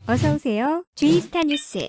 어서오세요. G스타 뉴스.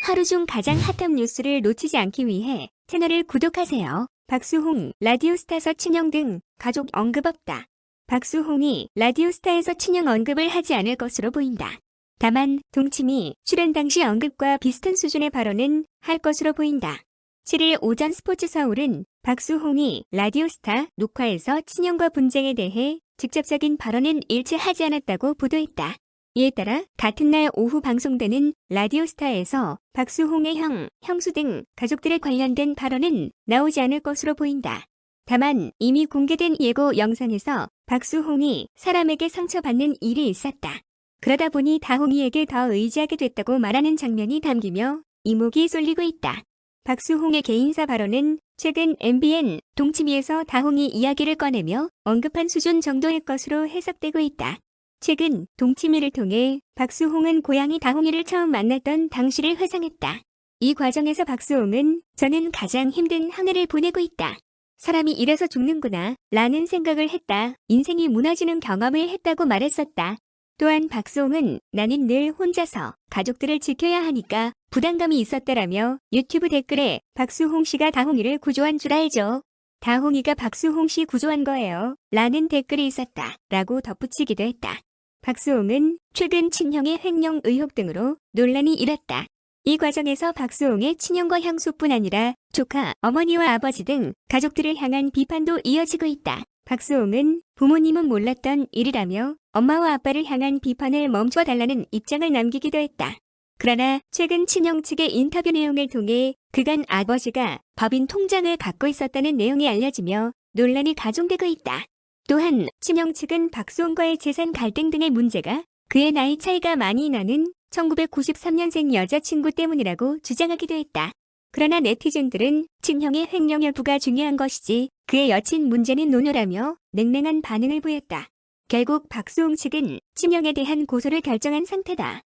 하루 중 가장 핫한 뉴스를 놓치지 않기 위해 채널을 구독하세요. 박수홍, 라디오스타에서 친형 등 가족 언급 없다. 박수홍이 라디오스타에서 친형 언급을 하지 않을 것으로 보인다. 다만 동치미 출연 당시 언급과 비슷한 수준의 발언은 할 것으로 보인다. 7일 오전 스포츠 서울은 박수홍이 라디오스타 녹화에서 친형과 분쟁에 대해 직접적인 발언은 일치하지 않았다고 보도했다. 이에 따라 같은 날 오후 방송되는 라디오스타에서 박수홍의 형, 형수 등 가족들에 관련된 발언은 나오지 않을 것으로 보인다. 다만 이미 공개된 예고 영상에서 박수홍이 사람에게 상처받는 일이 있었다. 그러다 보니 다홍이에게 더 의지하게 됐다고 말하는 장면이 담기며 이목이 쏠리고 있다. 박수홍의 개인사 발언은 최근 MBN 동치미에서 다홍이 이야기를 꺼내며 언급한 수준 정도일 것으로 해석되고 있다. 최근 동치미를 통해 박수홍은 고양이 다홍이를 처음 만났던 당시를 회상했다. 이 과정에서 박수홍은 저는 가장 힘든 한 해를 보내고 있다. 사람이 이래서 죽는구나 라는 생각을 했다. 인생이 무너지는 경험을 했다고 말했었다. 또한 박수홍은 나는 늘 혼자서 가족들을 지켜야 하니까 부담감이 있었다라며 유튜브 댓글에 박수홍 씨가 다홍이를 구조한 줄 알죠? 다홍이가 박수홍 씨 구조한 거예요. 라는 댓글이 있었다. 라고 덧붙이기도 했다. 박수홍은 최근 친형의 횡령 의혹 등으로 논란이 일었다. 이 과정에서 박수홍의 친형과 형수뿐 아니라 조카, 어머니와 아버지 등 가족들을 향한 비판도 이어지고 있다. 박수홍은 부모님은 몰랐던 일이라며 엄마와 아빠를 향한 비판을 멈춰달라는 입장을 남기기도 했다. 그러나 최근 친형 측의 인터뷰 내용을 통해 그간 아버지가 법인 통장을 갖고 있었다는 내용이 알려지며 논란이 가중되고 있다. 또한 친형 측은 박수홍과의 재산 갈등 등의 문제가 그의 나이 차이가 많이 나는 1993년생 여자친구 때문이라고 주장하기도 했다. 그러나 네티즌들은 친형의 횡령 여부가 중요한 것이지 그의 여친 문제는 노노라며 냉랭한 반응을 보였다. 결국 박수홍 측은 친형에 대한 고소를 결정한 상태다.